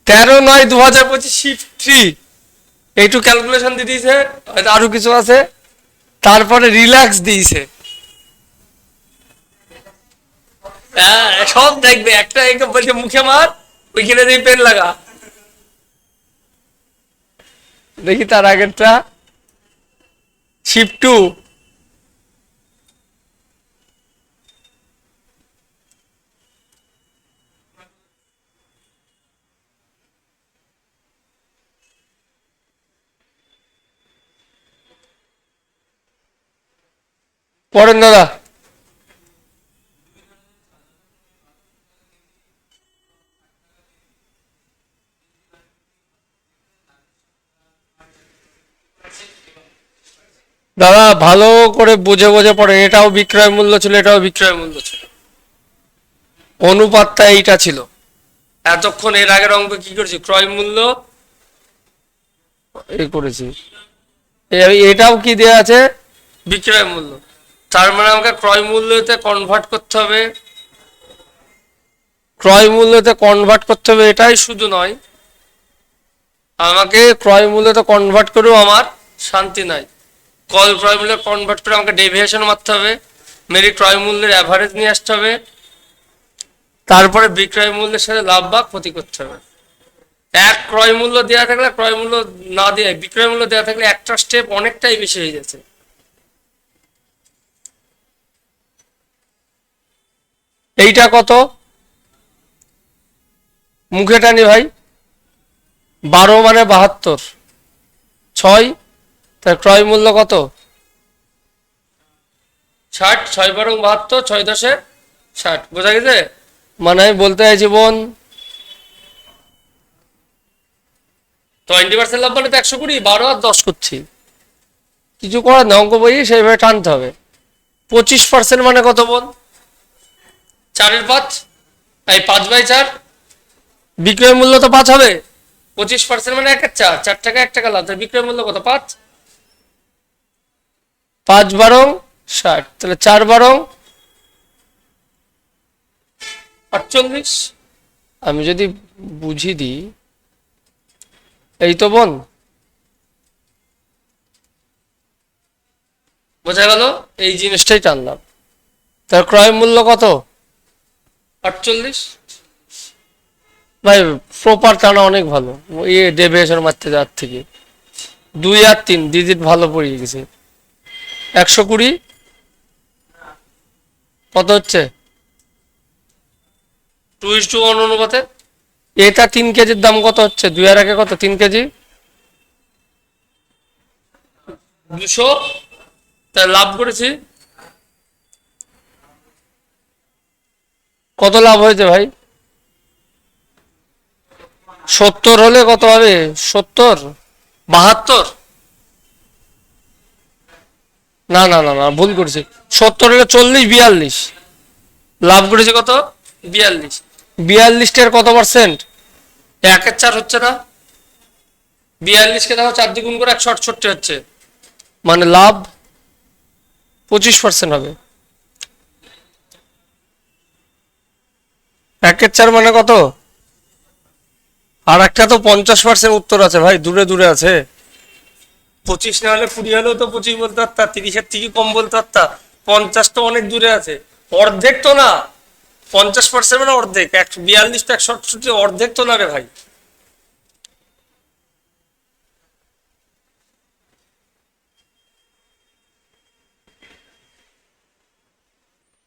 13/9/2025 শিফট 3 এইটু ক্যালকুলেশন দিয়ে দিয়েছে, হয়তো আরো কিছু আছে, তারপরে রিল্যাক্স দিয়েছে। হ্যাঁ সব দেখবে, একটা একদম বলছে মুখে মার, ওইখানে দিয়ে পেন লাগা। দেখি তার আগেরটা শিফট 2। পড়েন দাদা। দাদা ভালো করে বুঝে বুঝে পড়েন, এটাও বিক্রয় মূল্য ছিল, এটাও বিক্রয় মূল্য ছিল, অনুপাতটা এইটা ছিল। এতক্ষণ এর আগের অঙ্ক কি করেছি, ক্রয় মূল্য এই করেছি, এটাও কি দেয়া আছে, বিক্রয় মূল্য। তার মানে আমাকে ক্রয় মূল্যতে কনভার্ট করতে হবে, ক্রয় মূল্যতে কনভার্ট করতে হবে। এটাই শুধু নয়, আমাকে ক্রয় মূল্যতে কনভার্ট করেও আমার শান্তি নাই। ক্রয় মূল্যে কনভার্ট করে আমাকে ডেভিয়েশন মারতে হবে, মেরি ক্রয় মূল্যের অ্যাভারেজ নিয়ে আসতে হবে, তারপরে বিক্রয় মূল্যের সাথে লাভ বা ক্ষতি করতে হবে। এক ক্রয় মূল্য দেওয়া থাকলে, ক্রয় মূল্য না দিয়ে বিক্রয় মূল্য দেওয়া থাকলে একটা স্টেপ অনেকটাই বেশি হয়ে যাচ্ছে। এইটা কত মুখে টানি ভাই, 12 মানে 72, 6 তার ক্রয় মূল্য কত 60, 6 12 72, 6 10 60, বোঝা গেছে? মানে আমি বলতে চাইছি বোন, 20% লাভ মানে তো 120, 12 আর 10 করছি, কিছু করার না, অঙ্ক বই সেইভাবে টানতে হবে। 25% মানে কত বোন, 4 5, এই 5/4, বিক্রয় মূল্য তো 5 হবে, 25% মানে 1 4, 4 টাকা 1 টাকা লাভ, বিক্রয় মূল্য কত 5, 5 12 60, তাহলে 4 12 48। আমি যদি বুঝি দিই, এই তো বোন, বোঝা গেল? এই জিনিসটাই টানলাম। তার ক্রয় মূল্য কত 48। ভাই প্রপার টানা অনেক ভালো, ডেভিয়েশন মারতে যাওয়ার থেকে 2 আর 3 ডিজিট ভালো পড়িয়ে গেছে। 120 কত হচ্ছে, 2:1 অনুপাতে। এটা 3 কেজির দাম কত হচ্ছে? 2 আর 1 কত? 3 কেজি 200। তাই লাভ করেছি কত? লাভ হয়েছে ভাই 70 হলে কত হবে? 70, 72? না না না না, ভুল করছি। 70 হলে 40, 42। লাভ করেছে কত? 42। 42টার কত পার্সেন্ট? 1/4 হচ্ছে না? 42কে দেখো 4 দিয়ে গুণ করে 168 হচ্ছে, মানে লাভ 25% হবে। 1/4 মানে কত? আর একটা তো 50% উত্তর আছে ভাই, দূরে দূরে আছে। 25 না হলে 20 হলেও তো 25 বলতে পারতা, 30-এর থেকে কম বলতে পারতা। 50 তো অনেক দূরে আছে, অর্ধেক তো না। 50% মানে অর্ধেক, 42 তো 168, অর্ধেক তো না রে ভাই।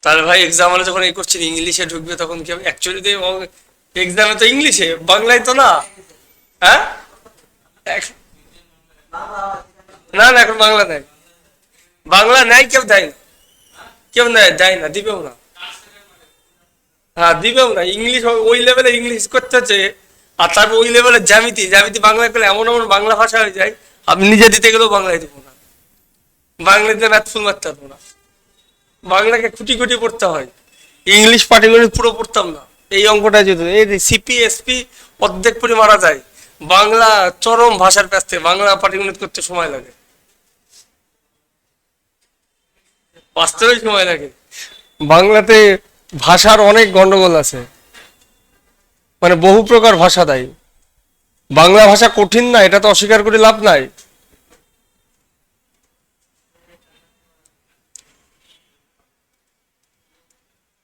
তাহলে ভাই এক্সাম হলে যখন এই করছেন ইংলিশে ঢুকবে তখন কি হবে? অ্যাকচুয়ালি এক্সামে তো ইংলিশে, বাংলায় তো না। হ্যাঁ, না না, এখন বাংলা নেই। বাংলা নেই, কেউ দেয় না। কেউ নেয়, দেয় না, দিবেও না। হ্যাঁ, দিবেও না। ইংলিশ ওই লেভেলে ইংলিশ করতে হচ্ছে। আর তারপর ওই লেভেলের জ্যামিতি, জ্যামিতি বাংলায় করলে এমন এমন বাংলা ভাষা হয়ে যায়, আমি নিজে দিতে গেলেও বাংলায় দেবো না। বাংলাতে ম্যাথ ফুল মারতে পারবো না। বাংলাকে খুঁটি খুঁটি পড়তে হয়। ইংলিশ পাটিগণিত পুরো পড়তাম না। এই অঙ্কটা যেত, এই সিপি এসপি অর্ধেক পড়ে মারা যায়। বাংলা চরম ভাষার কাছ থেকে বাংলা পাটিগণিত করতে সময় লাগে, বাস্তবেই সময় লাগে। বাংলাতে ভাষার অনেক গন্ডগোল আছে, মানে বহু প্রকার ভাষা দেয়। বাংলা ভাষা কঠিন না, এটা তো অস্বীকার করে লাভ নাই।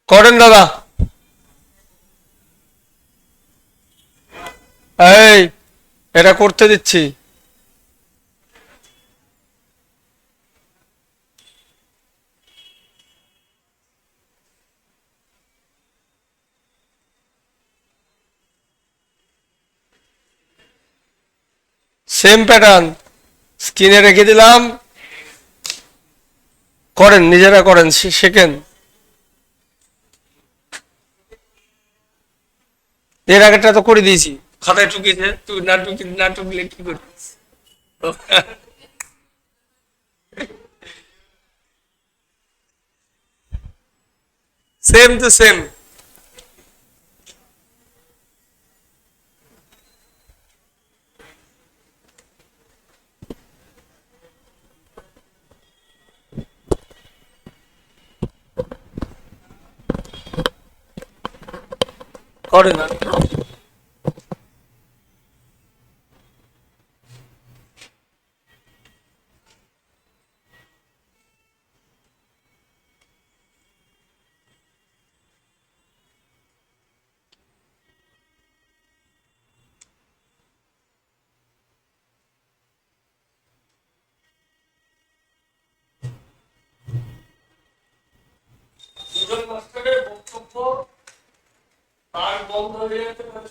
করেন দাদা। এই, এটা করতে দিচ্ছি। সেম প্যাটার্ন স্ক্রিনে রেখে দিলাম, করেন, নিজেরা করেন, শেখেন। এর আগেটা তো করে দিয়েছি, খাতায় টুকিয়েছে, তুই না টুকি না টুকলে কি করছিস? Same to same. করে না। দুজন মাস্টারের বক্তব্য আর বন্ধ হয়ে যেতে পারে।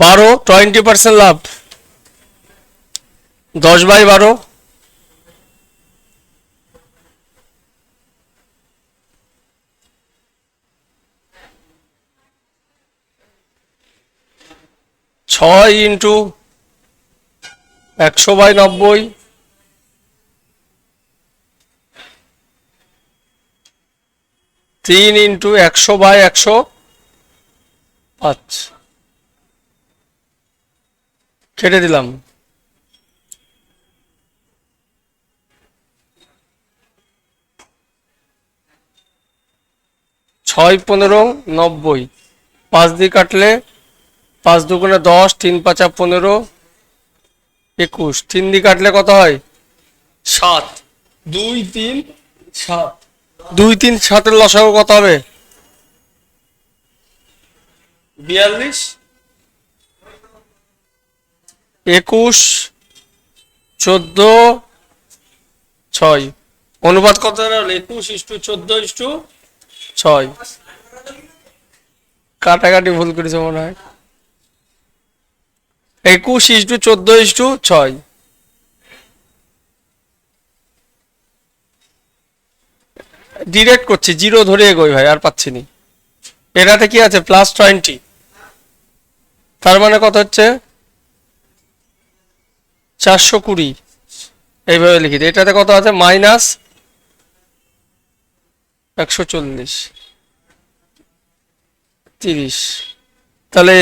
12 20% লাভ, 10/12, 6 × 100/90, 3 × 100/105, কেটে দিলাম। 6 15 90, 5 দিয়ে কাটলে 5 দুগুণে 10, 3 5 15, 21, 3 দিয়ে কাটলে কত হয়? 7, 2 3 7, 2 3 7-এর লসাগু কত হবে? 42, 21, 14, 6, অনুপাত কত হলো? 21:14:6, কাটাকাটি ভুল করেছে মনে হয়। 21:14:6, ডিরেক্ট করছি, জিরো ধরে এগোই ভাই, আর পাচ্ছি নি। এটাতে কি আছে? +20, তার মানে কত হচ্ছে? 420, এইভাবে লিখি দিই। এটাতে কত আছে? -140, 30, তাহলে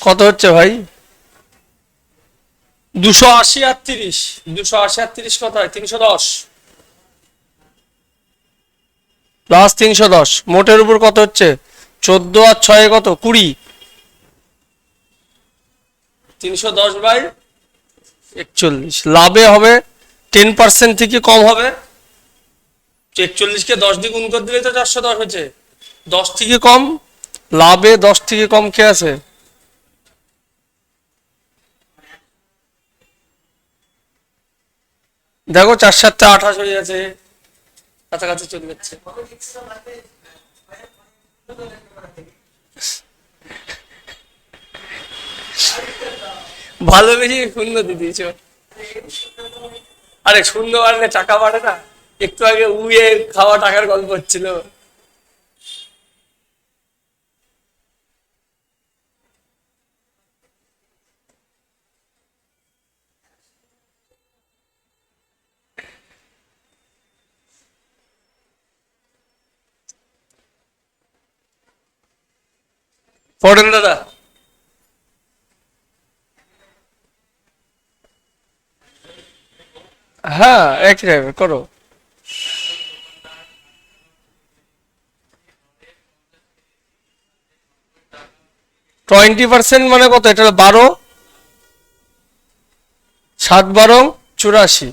কত হচ্ছে ভাই? 280 আর 30, 280 আর 30 কত হয়? 310, +310, মোটের উপর কত হচ্ছে? 14 আর 6 কত? 20, 310/41, লাভে হবে 10% থেকে কম হবে। 41-কে 10 দিয়ে গুণ করে দিলে তো 410 হচ্ছে। 10 থেকে কম, লাভে 10 থেকে কম কে আছে? দেখো 4 7 28 হয়ে যাচ্ছে, কাছাকাছি চলে যাচ্ছে। ভালো বেশি শূন্য দিয়ে দিয়েছ। আরে শূন্য বাড়লে টাকা বাড়ে না? একটু আগে উইয়ে খাওয়া টাকার গল্প হচ্ছিল। পড়েন দাদা। হ্যাঁ, একই টাইপের করো। %20 মানে কত? এটা 12, 7 × 12 = 84,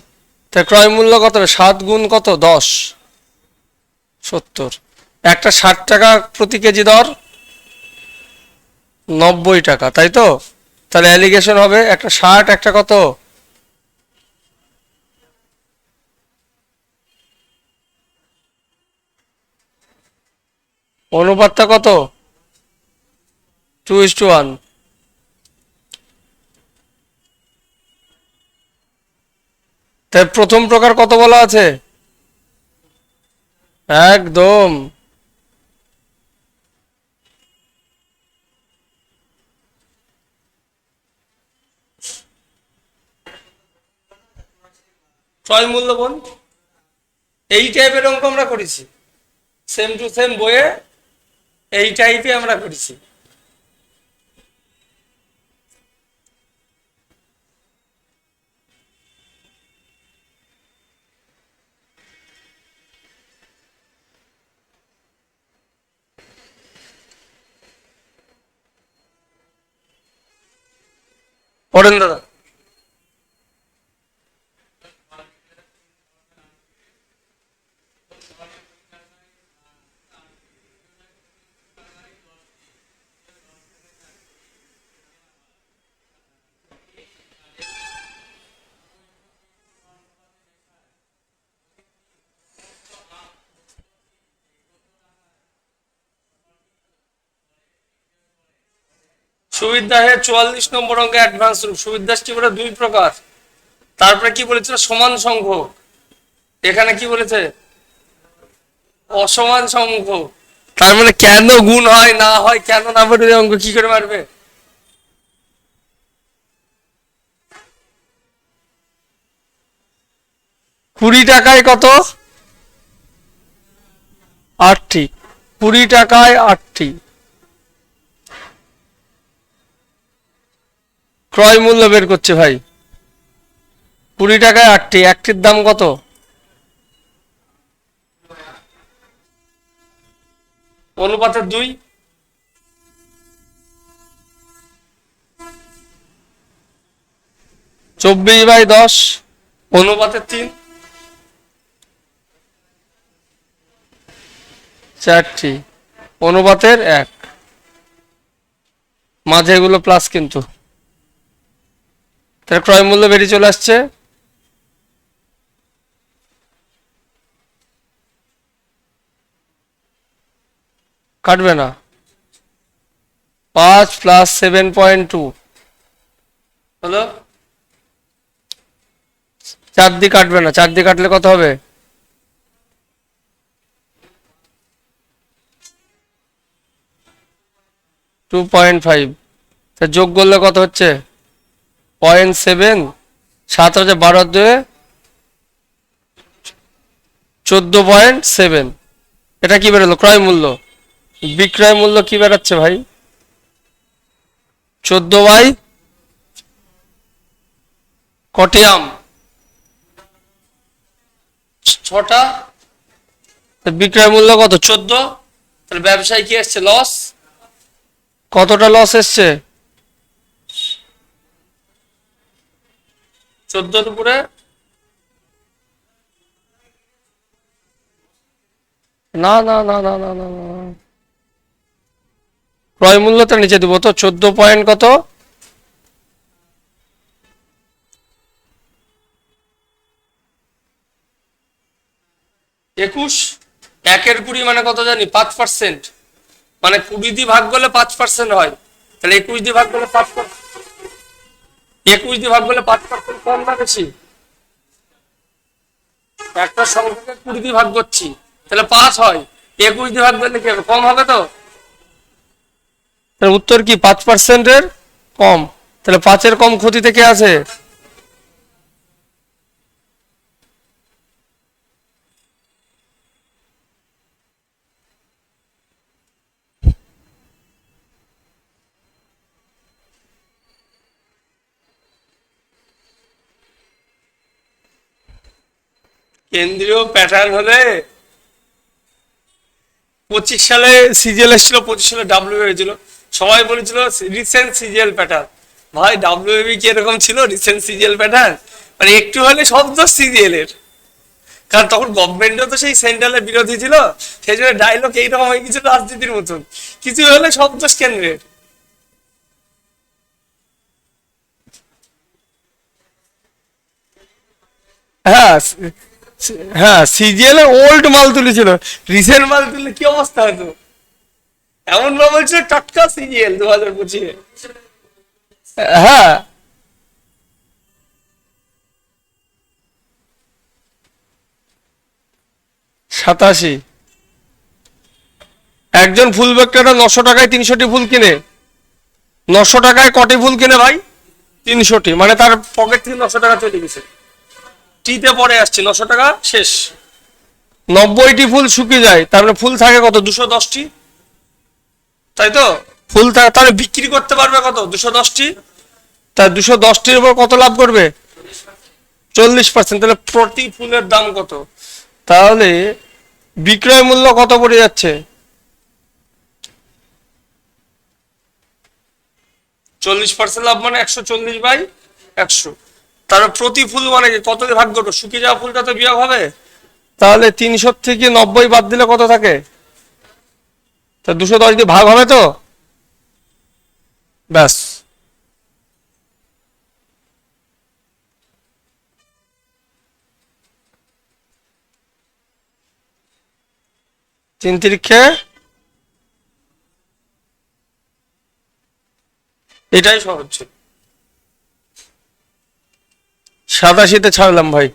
তাই ক্রয় মূল্য কত হবে? 7 গুণ কত? 10, 70। একটা 60 টাকা প্রতি কেজি দর, 90 টাকা, তাই তো? তাহলে অ্যালিগেশন হবে একটা 60, একটা কত? অনুপাতটা কত? 2:1। তাই প্রথম প্রকার কত বলা আছে? একদম। ক্রয় মূল্যবান এই টাইপের অঙ্ক আমরা করেছি, সেম টু সেম বইয়ে এই টাইপে আমরা করেছি। পড়েন দাদা। সুবিধ দাসের 44 নম্বর অঙ্কে অ্যাডভান্স রূপ। সুবিধ দাস কি বলে? দুই প্রকার। তারপরে কি বলেছিল? সমান সংখ্যক। এখানে কি বলেছে? অসমান সংখ্যক। তার মানে কেন গুণ হয় না হয়, কেন না বলে অঙ্ক কি করে মারবে? কুড়ি টাকায় কত? 8টি। 20 টাকায় 8টি। ক্রয় মূল্য বের করছে ভাই। 20 টাকায় 8টি, একটির দাম কত? অনুপাতে 2। 24/10 অনুপাতে 3। 4টি অনুপাতের 1। মাঝে এগুলো প্লাস, কিন্তু তাহলে ক্রয় মূল্য বেরিয়ে চলে আসছে কাটবে না 5 + 7.2 হলো। 4 দিয়ে কাটবে না, 4 দিয়ে কাটলে কত হবে? 2.5। যোগ করলে কত হচ্ছে? 0.7। 7 হচ্ছে 12 2 14.7। এটা কি বেরোলো? ক্রয় মূল্য। বিক্রয় মূল্য কি বেরাচ্ছে ভাই? 14 কটি আম? 6টা। বিক্রয় মূল্য কত? 14। তাহলে ব্যবসায় কি আসছে? লস। কতটা লস এসছে? 14 উপরে না না না না না না না, ক্রয় মূল্যটা নিচে দেবো তো। 14 পয়েন্ট কত? 21। 1-এর 20 মানে কত জানি? 5%। মানে 20 দিয়ে ভাগ করলে 5% হয়। তাহলে 21 দিয়ে ভাগ করলে 5%। 21 দিয়ে ভাগ করলে 5% কম না বেশি? একটা সংখ্যাকে 20 দিয়ে ভাগ করছি, তাহলে 5 হয়। 21 দিয়ে ভাগ করলে কি হবে? কম হবে তো। তাহলে উত্তর কি? 5%-এর কম। তাহলে 5-এর কম ক্ষতিতে কে আছে? কেন্দ্রীয় প্যাটার্ন হলে 25 সালে সিজিএল এসেছিল, 25 সালে ডাব্লিউ হয়েছিল। সবাই বলেছিল রিসেন্ট সিজিএল প্যাটার্ন। ভাই ডাব্লিউবি কি এরকম ছিল? রিসেন্ট সিজিএল প্যাটার্ন মানে একটু হলে শব্দ সিজিএল এর। কারণ তখন গভর্নমেন্টও তো সেই সেন্ট্রালের বিরোধী ছিল, সেই জন্য ডায়লগ এইরকম হয়ে গেছিল রাজনীতির মতন। কিছু হলে শব্দ কেন্দ্রের। হ্যাঁ হ্যাঁ, সিজিএল এ ওল্ড মাল তুলেছিল, রিসেন্ট মাল তুললে কি অবস্থা হতো? এমন ভাবে বলছিল টাটকা সিজিএল 2025-এ। হ্যাঁ, 87। একজন ফুল বিক্রেতা 900 টাকায় 300টি ফুল কিনে। 900 টাকায় কটি ফুল কিনে ভাই? 300টি। মানে তার পকেট থেকে 900 টাকা চলে গেছে। টিতে পরে আসছে 900 টাকা শেষ। 90টি ফুল শুকিয়ে যায়, তার মানে ফুল থাকে কত? 210টি। তাই তো? ফুল তাহলে বিক্রি করতে পারবে কত? 210টি। তাই 210টির উপর কত লাভ করবে? 40%। তাহলে প্রতি ফুলের দাম কত? তাহলে বিক্রয় মূল্য কত পড়ে যাচ্ছে? 40% লাভ মানে 140/100। তাহলে প্রতি ফুল মানে কি কত দিয়ে ভাগ করবো? শুকিয়ে যাওয়া ফুলটা তো বিয়োগ হবে। তাহলে 300 থেকে 90 বাদ দিলে কত থাকে? তা 210 দিয়ে ভাগ হবে তো, ব্যাস। তিন তিরিক্ষে এটাই সহজ ছিল। 87-তে ছাড়লাম ভাই।